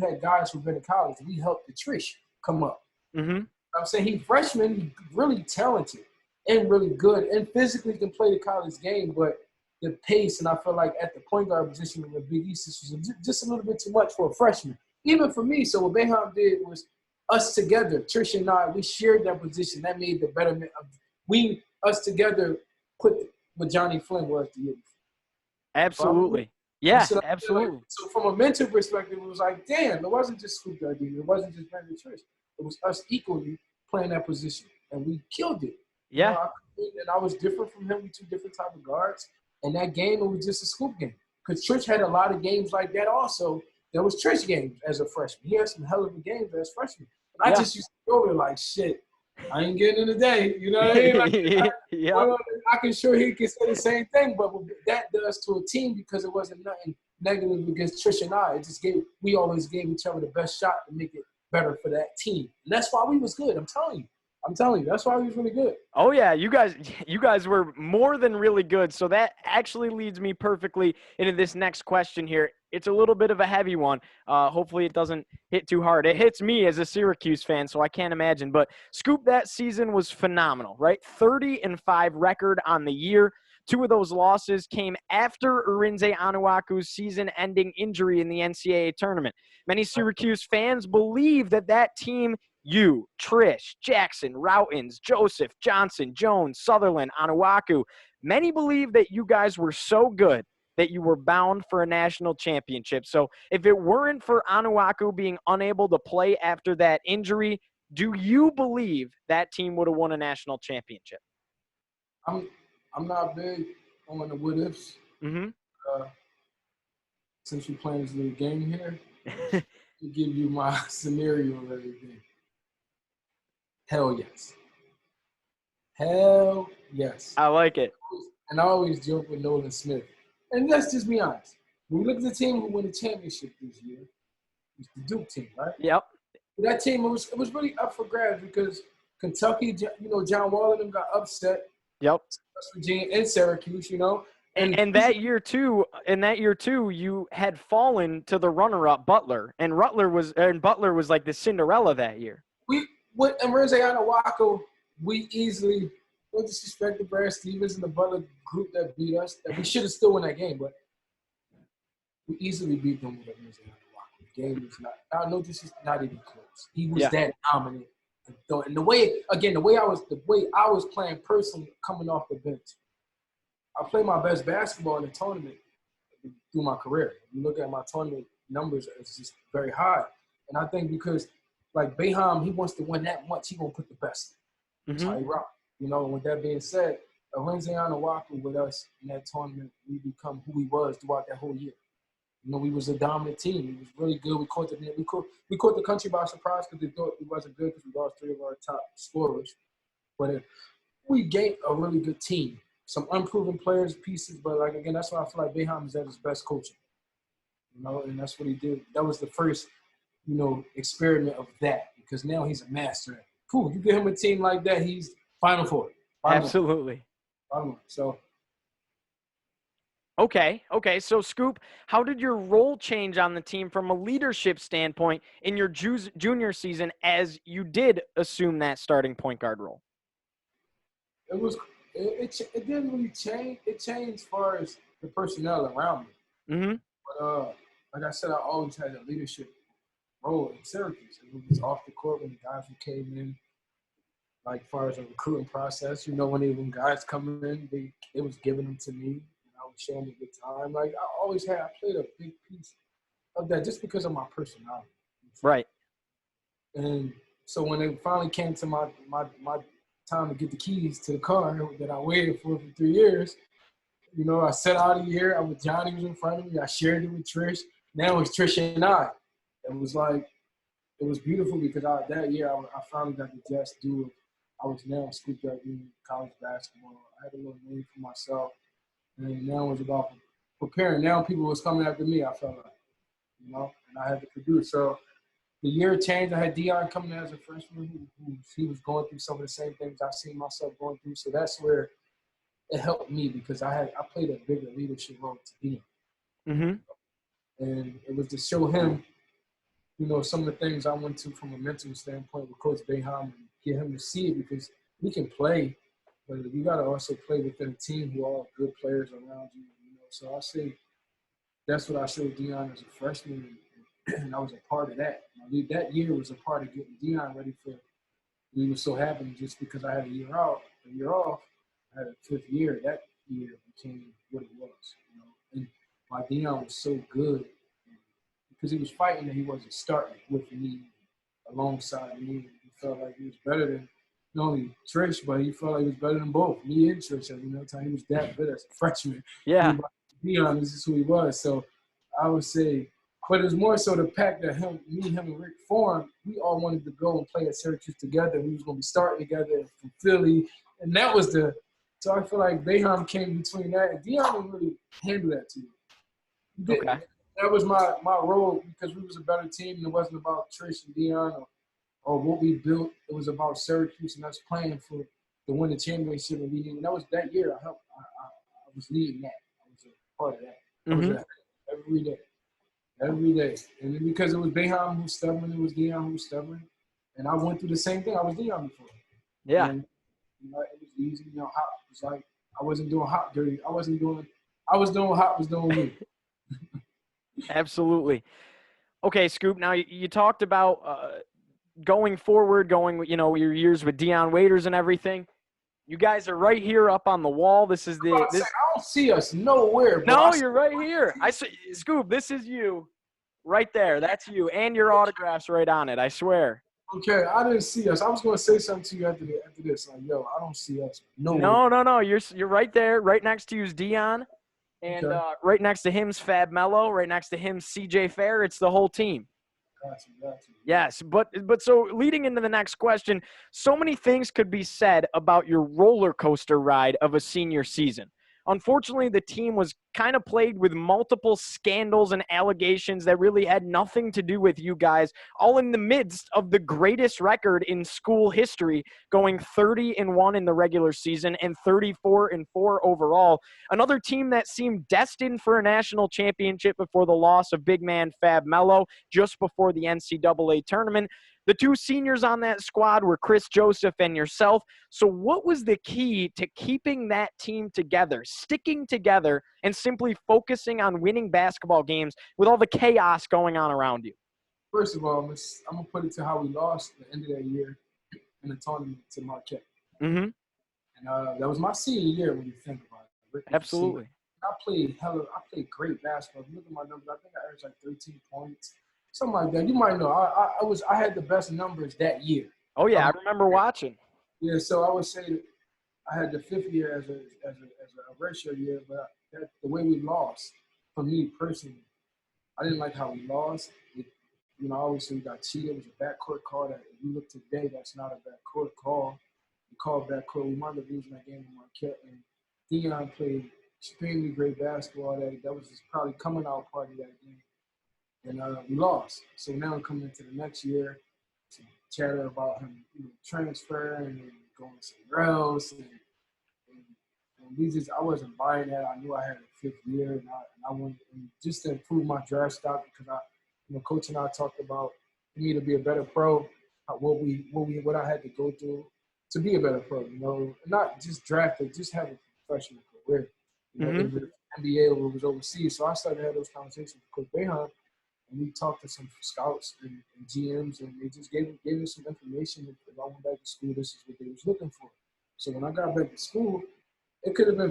had guys who've been to college. We helped the Trish come up. Mm-hmm. I'm saying he's freshman, he's really talented and really good, and physically can play the college game, but the pace, and I feel like at the point guard position in the Big East, this was just a little bit too much for a freshman, even for me. So what Behan did was us together, Trish and I, we shared that position. That made the betterment of us together put what Johnny Flynn was the year before. Absolutely. Yeah, absolutely. So from a mental perspective, it was like, damn, it wasn't just Scoop Jardine. It wasn't just Brandon Trish. It was us equally playing that position, and we killed it. Yeah. And I was different from him. We 2 different type of guards. And that game, it was just a Scoop game. Because Trish had a lot of games like that also. There was Trish games as a freshman. He had some hell of a games as a freshman. And I just used to go there like, shit, I ain't getting in today. You know what I mean? I can sure he can say the same thing, but what that does to a team, because it wasn't nothing negative against Trish and I. We always gave each other the best shot to make it better for that team. And that's why we was good. I'm telling you, that's why we was really good. Oh yeah, you guys were more than really good. So that actually leads me perfectly into this next question here. it's a little bit of a heavy one. Hopefully it doesn't hit too hard. It hits me as a Syracuse fan, so I can't imagine. But Scoop, that season was phenomenal, right? 30-5 record on the year. Two of those losses came after Arinze Anuaku's season-ending injury in the NCAA tournament. Many Syracuse fans believe that team, you, Trish, Jackson, Routins, Joseph, Johnson, Jones, Sutherland, Anuaku, many believe that you guys were so good that you were bound for a national championship. So if it weren't for Anuaku being unable to play after that injury, do you believe that team would have won a national championship? I'm not big on the what ifs. Mm-hmm. Since we're playing this little game here, to give you my scenario of everything. Hell yes. Hell yes. I like it. And I always joke with Nolan Smith. And let's just be honest. When we look at the team who won the championship this year, it's the Duke team, right? Yep. But that team, it was really up for grabs because Kentucky, John Wall and them got upset. Yep. West Virginia and Syracuse, And that year too, you had fallen to the runner-up Butler, and Butler was like the Cinderella that year. With Arinze Anuaku, we easily, no disrespect to Brad Stevens and the Butler group that beat us, that we should have still won that game, but we easily beat them with Arinze Anuaku. The game was not even close. He was that dominant. And the way I was playing personally coming off the bench, I played my best basketball in the tournament through my career. If you look at my tournament numbers, it's just very high. And I think because, like, Boeheim, he wants to win that much, he going to put the best. That's how he rock. And with that being said, Arinze Anuaku with us in that tournament, we become who he was throughout that whole year. We was a dominant team. We was really good. We caught the country by surprise because they thought we wasn't good because we lost 3 of our top scorers. But we gained a really good team. Some unproven players, pieces, but again, that's why I feel like Boeheim is at his best coaching. And that's what he did. That was the first, experiment of that because now he's a master. Cool, you give him a team like that, he's Final Four. Absolutely. Final. So. Okay. So, Scoop, how did your role change on the team from a leadership standpoint in your junior season as you did assume that starting point guard role? It didn't really change. It changed as far as the personnel around me. Mm-hmm. But like I said, I always had a leadership role in Syracuse. It was off the court when the guys who came in, like as far as a recruiting process. When guys come in, they was giving them to me, and I was showing them a good time. Like I played a big piece of that just because of my personality. Right. And so when it finally came to my time to get the keys to the car that I waited for 3 years, I set out a year. Johnny was in front of me. I shared it with Trish. Now it's Trish and I. It was beautiful because that year I finally got to just do it. I was now Scoop Jardine, college basketball. I had a little name for myself. And now it was about preparing. Now people was coming after me, I felt like, and I had to produce. So the year changed. I had Dion coming in as a freshman he was going through some of the same things I seen myself going through. So that's where it helped me because I played a bigger leadership role to Dion. Mm-hmm. And it was to show him, some of the things I went to from a mental standpoint with Coach Boeheim and get him to see it because we can play, but you got to also play within a team who are all good players around you. So I say that's what I showed Dion as a freshman, and I was a part of that. That year was a part of getting Dion ready for. We were so happy just because I had a year off. I had a 5th year. That year became what it was. And my Dion was so good because he was fighting and he wasn't starting with me alongside me. He felt like he was better than not only Trish, but he felt like he was better than both me and Trish. He was that good as a freshman. Yeah. Dion, this is who he was. So I would say, but it was more so the pact that him and Rick formed. We all wanted to go and play at Syracuse together. We was going to be starting together from Philly. And that was so I feel like Boeheim came between that. And Dion didn't really handle that too. Okay. That was my role because we was a better team and it wasn't about Trish and Dion or what we built. It was about Syracuse and us playing to win the championship. And that was that year I was leading that. I was a part of that. I was there every day. every day. And then because it was Boeheim who was stubborn, it was Deion who was stubborn. And I went through the same thing. I was Deion before. Yeah. And it was easy. Hot was like I wasn't doing hot dirty. I was doing hot was doing me. Absolutely. Okay, Scoop. Now you talked about going forward, your years with Deion Waiters and everything. You guys are right here up on the wall. This is I don't see us nowhere, bro. No, you're right here. Scoop. This is you, right there. That's you, and your autograph's right on it. I swear. Okay, I didn't see us. I was gonna say something to you after this. Like, yo, I don't see us nowhere. No. You're right there. Right next to you is Deion, and right next to him's Fab Mello. Right next to him, CJ Fair. It's the whole team. Got you. Yes, but so leading into the next question, so many things could be said about your roller coaster ride of a senior season. Unfortunately, the team was kind of plagued with multiple scandals and allegations that really had nothing to do with you guys, all in the midst of the greatest record in school history, going 30-1 in the regular season and 34-4 overall. Another team that seemed destined for a national championship before the loss of big man Fab Mello just before the NCAA tournament. The two seniors on that squad were Chris Joseph and yourself. So what was the key to keeping that team together, sticking together, and simply focusing on winning basketball games with all the chaos going on around you? First of all, I'm going to put it to how we lost at the end of that year in the tournament to Marquette. Mm-hmm. And that was my senior year when you think about it. Absolutely. I played great basketball. If you look at my numbers, I think I averaged like 13 points. Something like that. You might know. I had the best numbers that year. Oh yeah, I remember watching. Yeah, so I would say that I had the fifth year as a redshirt year, but the way we lost, for me personally, I didn't like how we lost. Obviously we got cheated. It was a backcourt call that if you look today, that's not a backcourt call. We called backcourt. We wound up losing that game in Marquette, and Deion played extremely great basketball. That was his probably coming out party that game. And we lost. So now coming into the next year, some chatter about him transferring and going somewhere else. And I wasn't buying that. I knew I had a fifth year, and I wanted just to improve my draft stock because Coach and I talked about for me to be a better pro, what I had to go through to be a better pro. Not just drafted, just have a professional career. It was NBA or it was overseas. So I started to have those conversations with Coach Boeheim. And we talked to some scouts and GMs, and they just gave us some information. If I went back to school, this is what they was looking for. So when I got back to school, it could have been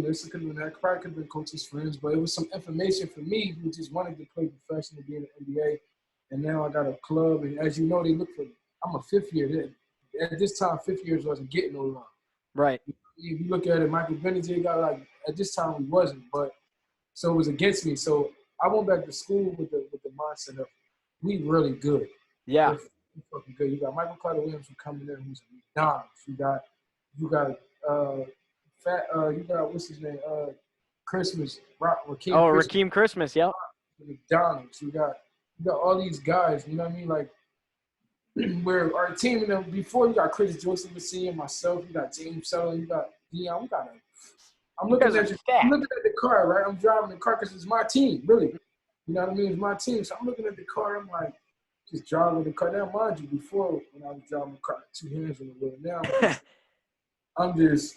this, it could have been that. Probably could have been coach's friends, but it was some information for me who just wanted to play professionally, be in the NBA. And now I got a club, and as you know, they look for. I'm a fifth year. At this time, fifth years wasn't getting no love. Right. If you look at it, Michael Benedict got at this time we wasn't, but so it was against me. So I went back to school with the mindset of we really good. Yeah. We're fucking good. You got Michael Carter Williams who coming in who's a McDonald's. You got what's his name? Christmas. Rakeem Christmas, yep. McDonald's. You got all these guys, you know what I mean? Like where our team, before you got Chris Joseph, and myself, you got James Sutton, you got Deion, I'm looking at the car, right? I'm driving the car because it's my team, really. You know what I mean? It's my team. So I'm looking at the car. I'm like, just driving the car. Now, mind you, before when I was driving the car, two hands on the wheel. Now I'm just,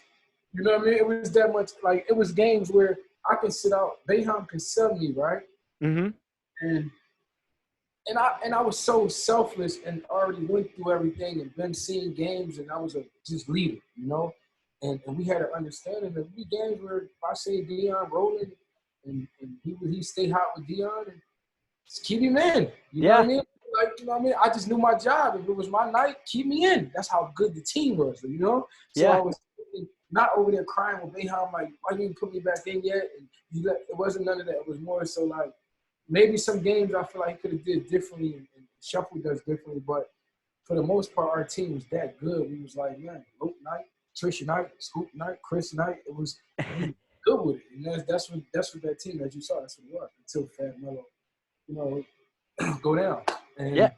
you know what I mean? It was that much. Like it was games where I can sit out. Boeheim can sell me, right? Mm-hmm. And I was so selfless and already went through everything and been seeing games, and I was a just leader, And we had an understanding that we games where if I say Deion rolling and he stay hot with Deion and just keep him in. You know what I mean? I just knew my job. If it was my night, keep me in. That's how good the team was, So I was not over there crying with Boeheim, like, why didn't you put me back in yet? And it wasn't none of that. It was more so like maybe some games I feel like he could have did differently and Shuffle does differently, but for the most part, our team was that good. We was like, man, Luke night, Trisha night, Scoop night, Chris night. It was good with it, and that's what that team that you saw. That's what it was until Fab Mello, go down and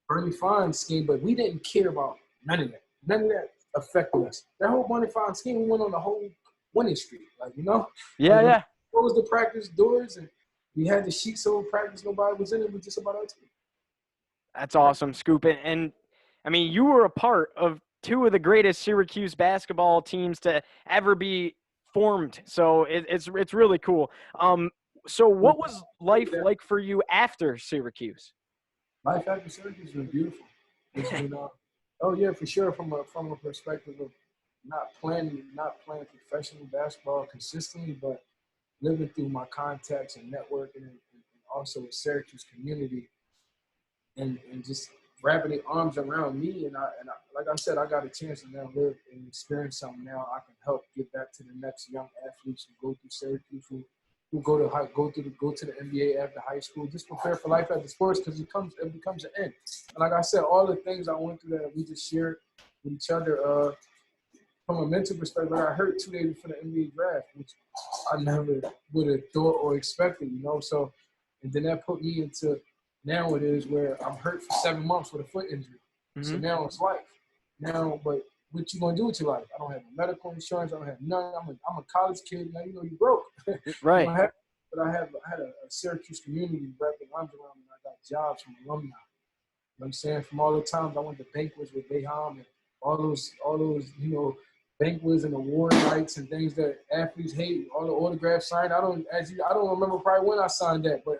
Bernie Fine's scheme. But we didn't care about none of that. None of that affected us. That whole Bernie Fine scheme, we went on the whole winning streak, Yeah. Closed the practice doors and. we had the sheet so practice, nobody was in it. We just about our team. That's awesome, Scoop. And I mean, you were a part of two of the greatest Syracuse basketball teams to ever be formed. So it's really cool. So what was life like for you after Syracuse? Life after Syracuse has been beautiful. It's been, oh yeah, for sure. From a perspective of not playing professional basketball consistently, but living through my contacts and networking, and also the Syracuse community, and just wrapping their arms around me. And I, like I said, I got a chance to now live and experience something. Now I can help get back to the next young athletes who go through Syracuse, who go to the NBA after high school, just prepare for life after sports, because it becomes an end. And like I said, all the things I went through that we just shared with each other, from a mental perspective, I got hurt 2 days before the NBA draft, which I never would have thought or expected, So, and then that put me into now it is where I'm hurt for 7 months with a foot injury. Mm-hmm. So now it's life. Now, but what you gonna do with your life? I don't have medical insurance. I don't have none. I'm a college kid. Now you broke. Right. But I had a Syracuse community wrapping arms around me. I got jobs from alumni. You know what I'm saying? From all the times I went to banquets with Bayham and all those banquets and award nights and things that athletes hate. All the autographs signed. I don't remember probably when I signed that, but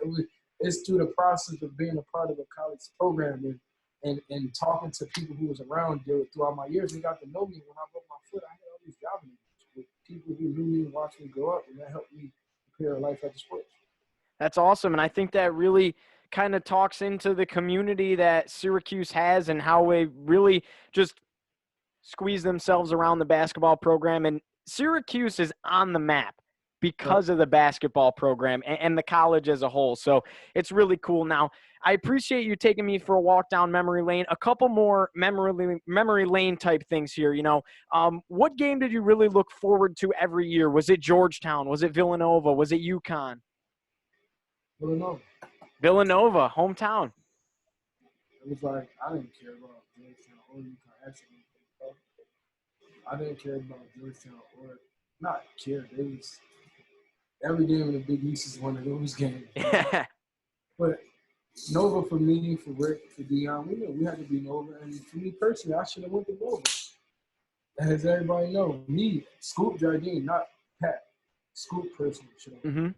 it's through the process of being a part of a college program and talking to people who was around there throughout my years. They got to know me. When I broke my foot, I had all these job interviews with people who knew me and watched me grow up, and that helped me prepare a life after sports. That's awesome. And I think that really kind of talks into the community that Syracuse has and how they really just squeeze themselves around the basketball program. And Syracuse is on the map because of the basketball program and the college as a whole. So it's really cool. Now, I appreciate you taking me for a walk down memory lane. A couple more memory lane type things here. What game did you really look forward to every year? Was it Georgetown? Was it Villanova? Was it UConn? Villanova, hometown. It was like I didn't care about Georgetown or UConn. Actually, I didn't care about Georgetown or not care. It was every game in the Big East is one of those games. But Nova for me, for Rick, for Dion, we had to be Nova. And for me personally, I should have went to Nova. As everybody knows, me, Scoop Jardine, not Pat. Scoop personally should have. Mm-hmm.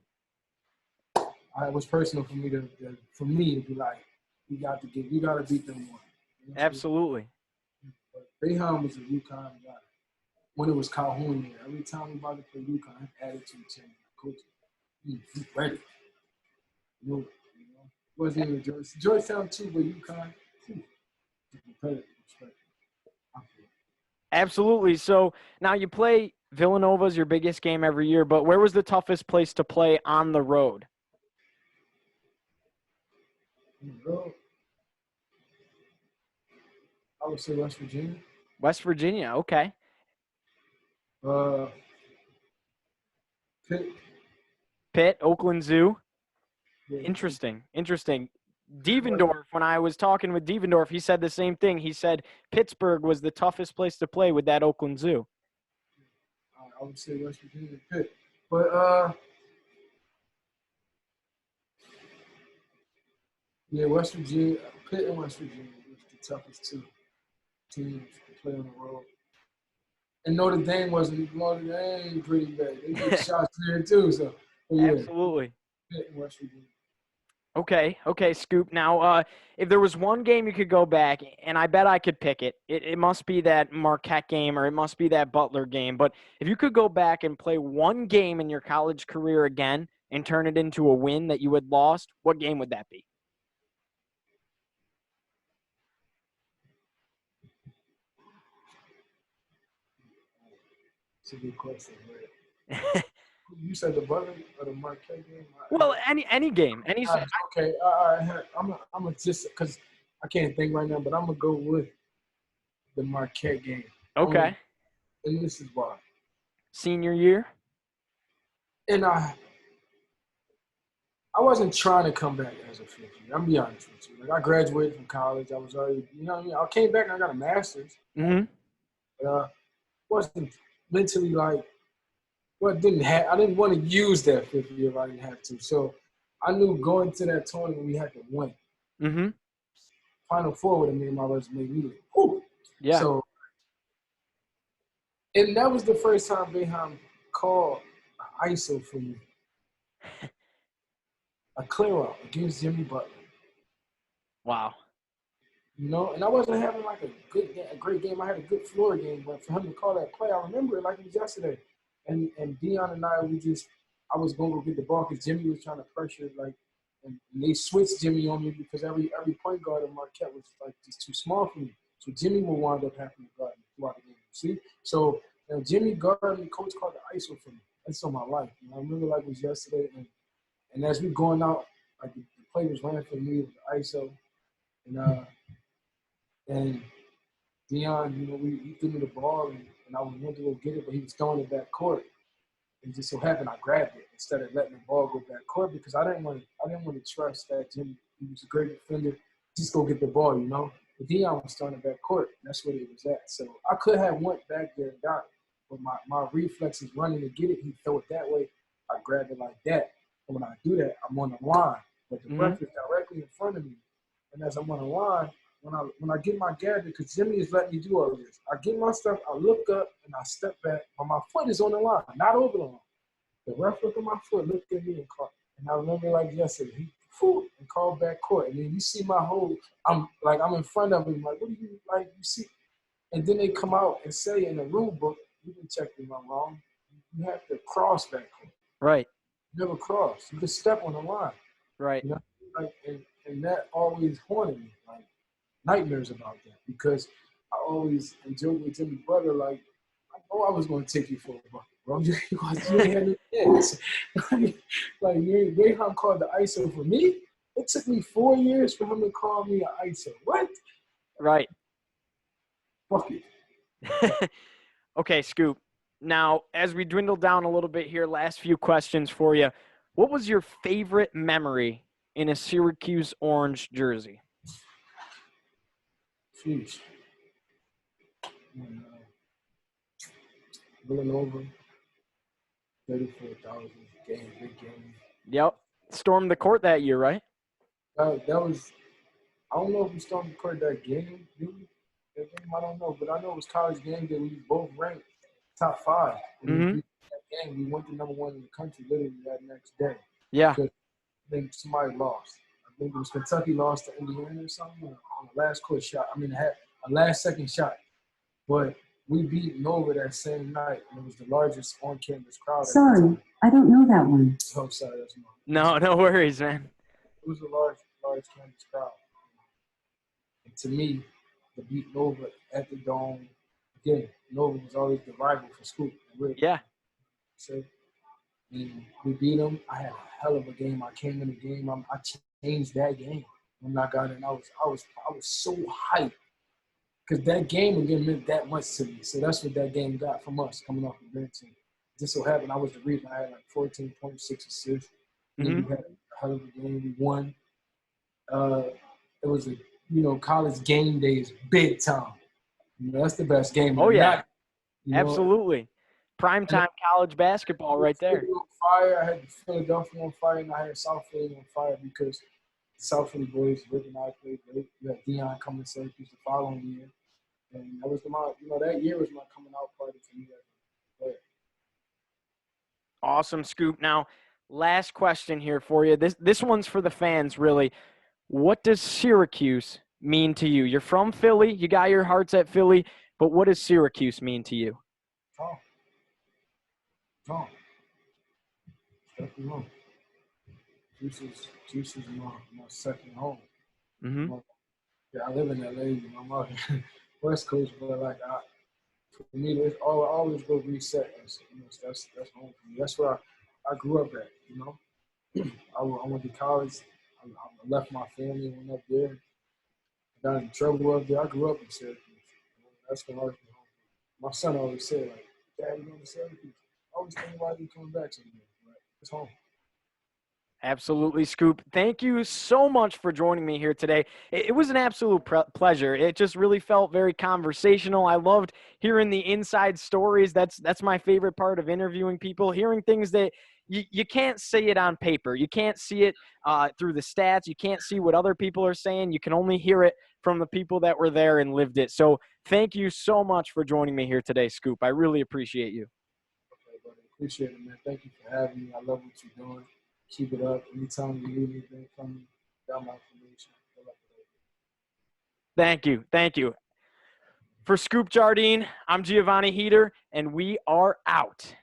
It was personal for me to be like, we got to beat them more. Absolutely. But Bayham was a UConn guy. When it was Calhoun there, every time we about to play UConn, attitude change. Coach, he's ready. Wasn't even Georgetown too, but UConn, competitive respect. Absolutely. So now you play Villanova's your biggest game every year, but where was the toughest place to play on the road? I would say West Virginia. West Virginia, okay. Pitt, Oakland Zoo. Yeah. Interesting. Devendorf, when I was talking with Devendorf, he said the same thing. He said Pittsburgh was the toughest place to play with that Oakland Zoo. I would say West Virginia, Pitt. But, yeah, West Virginia, Pitt and West Virginia was the toughest two teams to play on the road. And Notre Dame pretty bad. They get shots there too. So, yeah. Absolutely. Pitt and West Virginia. Okay, Scoop. Now, if there was one game you could go back, and I bet I could pick it, it must be that Marquette game or it must be that Butler game. But if you could go back and play one game in your college career again and turn it into a win that you had lost, what game would that be? It's a good question, right? You said the Butler or the Marquette game? Well, any game. Okay. All right. I'm a just because I can't think right now, but I'm gonna go with the Marquette game. Okay. And this is why. Senior year. And I wasn't trying to come back as a fifth year. I'm be honest with you. Like I graduated from college. I was already, I came back and I got a master's. Mm-hmm. But wasn't mentally like. I didn't want to use that fifth year if I didn't have to. So I knew going to that tournament we had to win. Mm-hmm. Final Four would have made my resume really. Whew. Yeah. So, and that was the first time Boeheim called an ISO for me, a clear out against Jimmy Butler. Wow. You know, and I wasn't having like a great game. I had a good floor game, but for him to call that play, I remember it like it was yesterday. And Dion and I, I was going to go get the ball because Jimmy was trying to pressure, like, and they switched Jimmy on me because every point guard in Marquette was like just too small for me. So Jimmy will wind up having to guard me throughout the game. See, so Jimmy guarded me. Coach called the ISO for me. That's on my life. You know, I remember like it was yesterday. And as we going out, like the players ran for me with the ISO, and Dion, you know, he threw me the ball, and I went to go get it, but he was throwing it back court. And just so happened I grabbed it instead of letting the ball go back court because I didn't want to trust that Jimmy, he was a great defender, just go get the ball, you know. But Dion was throwing it back court, and that's what it was at. So I could have went back there and got it, but my reflexes running to get it, he throw it that way, I grabbed it like that. And when I do that, I'm on the line, but the Mm-hmm. ref is directly in front of me. And as I'm on the line, when I get my gather, because Jimmy is letting me do all this, I get my stuff, I look up, and I step back, but my foot is on the line, not over the line. The ref looked at my foot, looked at me, and called. And I remember like yesterday, he and called back court. And then you see my whole, I'm in front of him, like, what do you, like, you see? And then they come out and say in the rule book, you can check me if I'm wrong, you have to cross back court. Right. You never cross. You just step on the line. Right. You know, like, and that always haunted me, like nightmares about that, because I always enjoyed with Jimmy Butler, like, I know I was going to take you for a bucket, bro. You ain't had no chance. Like Boeheim called the ISO for me. It took me 4 years for him to call me an ISO. What? Right. Fuck it. Okay, Scoop. Now, as we dwindle down a little bit here, last few questions for you. What was your favorite memory in a Syracuse orange jersey? Sheesh. Villanova, 34,000 game, big game. Yep. Stormed the court that year, right? That was. I don't know if we stormed the court that game, dude. That game, I don't know, but I know it was college game day. We both ranked top 5. And Mm-hmm. that game, we went to number 1 in the country literally that next day. Yeah. Because I think somebody lost. I think it was Kentucky lost to Indiana or something on the last court shot. I mean, it had a last second shot. But we beat Nova that same night, and it was the largest on-campus crowd. Sorry, I don't know that one. Oh, sorry, that's mine. No worries, man. It was a large campus crowd. And to me, to beat Nova at the Dome, again, Nova was always the rival for school. Yeah. So, and we beat them. I had a hell of a game. I came in the game. I changed that game when I got in. I was so hyped because that game again meant that much to me. So that's what that game got from us coming off the bench. And just so happened I was the reason. I had like 14.6 assists. Mm-hmm. We had a hell of a game. We won. It was college game day is big time. That's the best game. Oh, yeah. Night, absolutely. Primetime college basketball right there. On fire. I had Philadelphia on fire, and I had South Philly on fire because the South Philly boys, Rick and I played great. We had Dion coming to Syracuse the following year. And that was that year was my coming out party for me as a player. Awesome, Scoop. Now, last question here for you. This one's for the fans, really. What does Syracuse mean to you? You're from Philly. You got your hearts at Philly. But what does Syracuse mean to you? Tom. Definitely home. Juice is my second home. Mm-hmm. Yeah, I live in LA. I'm out here West Coast, but for me, I always go reset. That's home for me. That's where I grew up at. I went to college. I left my family and went up there. I got in trouble up there. I grew up in Syracuse. That's when I was home. My son always said, like, Dad, you going to Syracuse? I always think about you coming back to me. Right? It's home. Absolutely, Scoop. Thank you so much for joining me here today. It was an absolute pleasure. It just really felt very conversational. I loved hearing the inside stories. That's my favorite part of interviewing people, hearing things that you can't see it on paper. You can't see it through the stats. You can't see what other people are saying. You can only hear it from the people that were there and lived it. So thank you so much for joining me here today, Scoop. I really appreciate you. Okay, buddy. Appreciate it, man. Thank you for having me. I love what you're doing. Keep it up. Anytime you need anything from me, got my information. Good luck with it. Thank you. Thank you. For Scoop Jardine, I'm Giovanni Heater, and we are out.